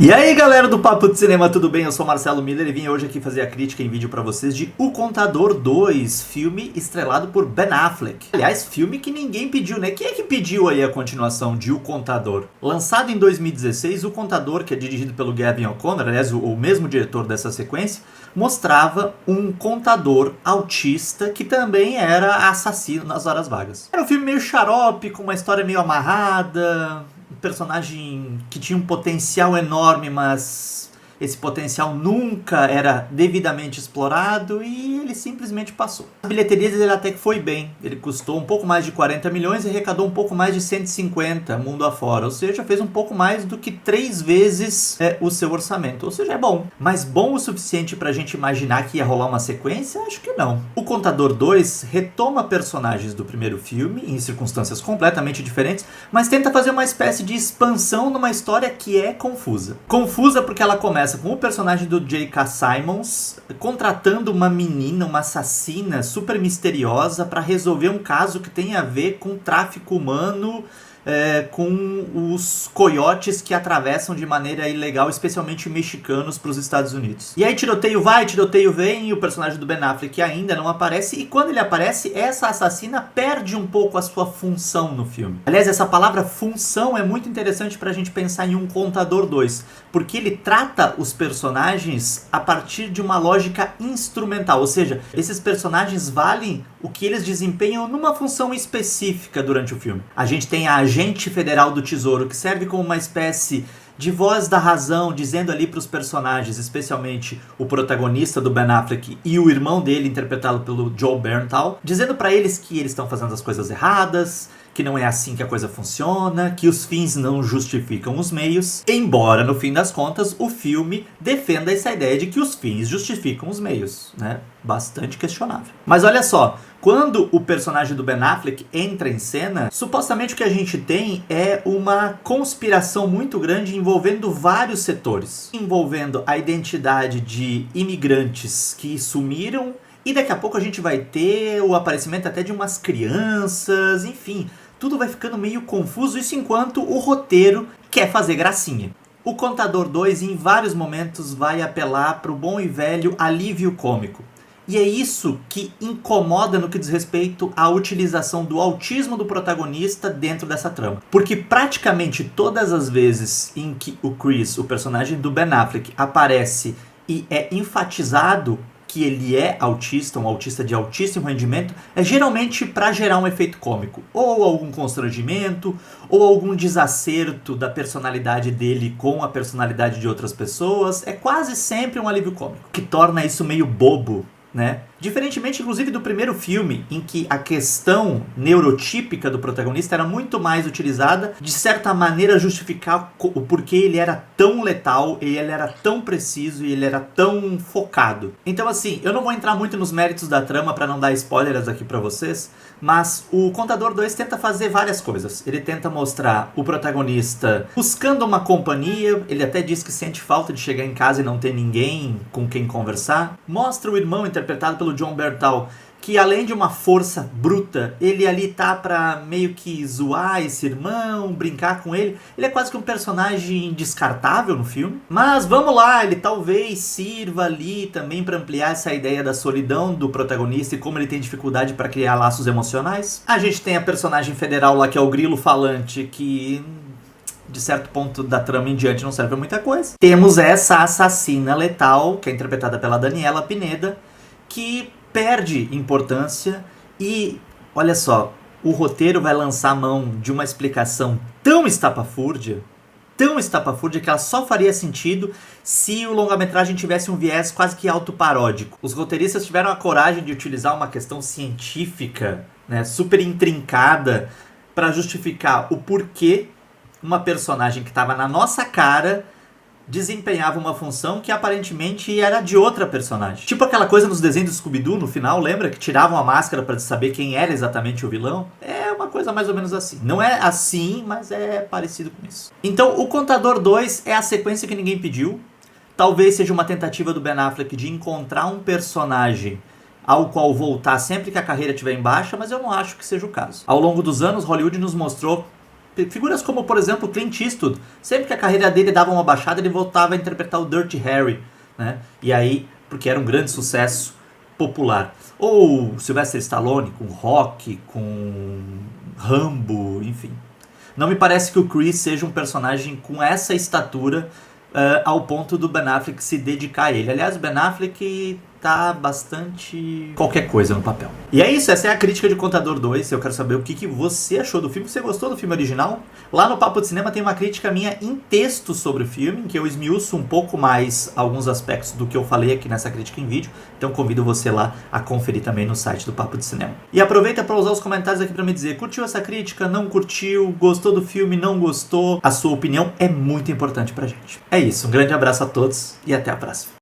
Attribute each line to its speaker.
Speaker 1: E aí galera do Papo de Cinema, tudo bem? Eu sou Marcelo Miller e vim hoje aqui fazer a crítica em vídeo pra vocês de O Contador 2, filme estrelado por Ben Affleck. Aliás, filme que ninguém pediu, né? Quem é que pediu aí a continuação de O Contador? Lançado em 2016, O Contador, que é dirigido pelo Gavin O'Connor, aliás, o mesmo diretor dessa sequência, mostrava um contador autista que também era assassino nas horas vagas. Era um filme meio xarope, com uma história meio amarrada, um personagem que tinha um potencial enorme, mas esse potencial nunca era devidamente explorado e ele simplesmente passou. As bilheterias ele até que foi bem. Ele custou um pouco mais de 40 milhões e arrecadou um pouco mais de 150 mundo afora. Ou seja, fez um pouco mais do que 3 vezes o seu orçamento. Ou seja, é bom. Mas bom o suficiente pra gente imaginar que ia rolar uma sequência? Acho que não. O Contador 2 retoma personagens do primeiro filme em circunstâncias completamente diferentes, mas tenta fazer uma espécie de expansão numa história que é confusa. Confusa porque ela começa com o personagem do J.K. Simmons contratando uma menina, uma assassina super misteriosa para resolver um caso que tem a ver com tráfico humano, com os coiotes que atravessam de maneira ilegal, especialmente mexicanos, para os Estados Unidos. E aí tiroteio vai, tiroteio vem, e o personagem do Ben Affleck ainda não aparece, e quando ele aparece, essa assassina perde um pouco a sua função no filme. Aliás, essa palavra função é muito interessante para a gente pensar em Um Contador 2, porque ele trata os personagens a partir de uma lógica instrumental, ou seja, esses personagens valem o que eles desempenham numa função específica durante o filme. A gente tem a agente federal do Tesouro, que serve como uma espécie de voz da razão, dizendo ali para os personagens, especialmente o protagonista do Ben Affleck e o irmão dele, interpretado pelo Joe Bernthal, dizendo para eles que eles estão fazendo as coisas erradas, que não é assim que a coisa funciona, que os fins não justificam os meios, embora, no fim das contas, o filme defenda essa ideia de que os fins justificam os meios, né? Bastante questionável. Mas olha só, quando o personagem do Ben Affleck entra em cena, supostamente o que a gente tem é uma conspiração muito grande envolvendo vários setores, envolvendo a identidade de imigrantes que sumiram, e daqui a pouco a gente vai ter o aparecimento até de umas crianças, enfim, tudo vai ficando meio confuso, isso enquanto o roteiro quer fazer gracinha. O Contador 2 em vários momentos vai apelar para o bom e velho alívio cômico. E é isso que incomoda no que diz respeito à utilização do autismo do protagonista dentro dessa trama. Porque praticamente todas as vezes em que o Chris, o personagem do Ben Affleck, aparece e é enfatizado que ele é autista, um autista de altíssimo rendimento, é geralmente para gerar um efeito cômico. Ou algum constrangimento, ou algum desacerto da personalidade dele com a personalidade de outras pessoas. É quase sempre um alívio cômico, que torna isso meio bobo, né? Diferentemente, inclusive, do primeiro filme, em que a questão neurotípica do protagonista era muito mais utilizada, de certa maneira, justificar o porquê ele era tão letal, ele era tão preciso e ele era tão focado. Então, assim, eu não vou entrar muito nos méritos da trama para não dar spoilers aqui para vocês, mas o Contador 2 tenta fazer várias coisas. Ele tenta mostrar o protagonista buscando uma companhia, ele até diz que sente falta de chegar em casa e não ter ninguém com quem conversar. Mostra o irmão, interpretado pelo John Bernthal, que além de uma força bruta, ele ali tá pra meio que zoar esse irmão, brincar com ele. Ele é quase que um personagem descartável no filme. Mas vamos lá, ele talvez sirva ali também pra ampliar essa ideia da solidão do protagonista e como ele tem dificuldade pra criar laços emocionais. A gente tem a personagem federal lá, que é o Grilo Falante, que de certo ponto da trama em diante não serve pra muita coisa. Temos essa assassina letal, que é interpretada pela Daniela Pineda, que perde importância e, olha só, o roteiro vai lançar a mão de uma explicação tão estapafúrdia que ela só faria sentido se o longa-metragem tivesse um viés quase que autoparódico. Os roteiristas tiveram a coragem de utilizar uma questão científica, né, super intrincada, para justificar o porquê uma personagem que estava na nossa cara desempenhava uma função que aparentemente era de outra personagem. Tipo aquela coisa nos desenhos do Scooby-Doo, no final, lembra? Que tiravam a máscara para saber quem era exatamente o vilão. É uma coisa mais ou menos assim. Não é assim, mas é parecido com isso. Então, O Contador 2 é a sequência que ninguém pediu. Talvez seja uma tentativa do Ben Affleck de encontrar um personagem ao qual voltar sempre que a carreira estiver em baixa, mas eu não acho que seja o caso. Ao longo dos anos, Hollywood nos mostrou Figuras como, por exemplo, Clint Eastwood. Sempre que a carreira dele dava uma baixada, ele voltava a interpretar o Dirty Harry, né? E aí, porque era um grande sucesso popular. Ou Sylvester Stallone com Rock, com Rambo, enfim. Não me parece que o Chris seja um personagem com essa estatura ao ponto do Ben Affleck se dedicar a ele. Aliás, o Ben Affleck tá bastante qualquer coisa no papel. E é isso, essa é a crítica de Contador 2. Eu quero saber o que você achou do filme. Você gostou do filme original? Lá no Papo de Cinema tem uma crítica minha em texto sobre o filme, em que eu esmiuço um pouco mais alguns aspectos do que eu falei aqui nessa crítica em vídeo. Então convido você lá a conferir também no site do Papo de Cinema. E aproveita para usar os comentários aqui para me dizer: curtiu essa crítica? Não curtiu? Gostou do filme? Não gostou? A sua opinião é muito importante pra gente. É isso, um grande abraço a todos e até a próxima.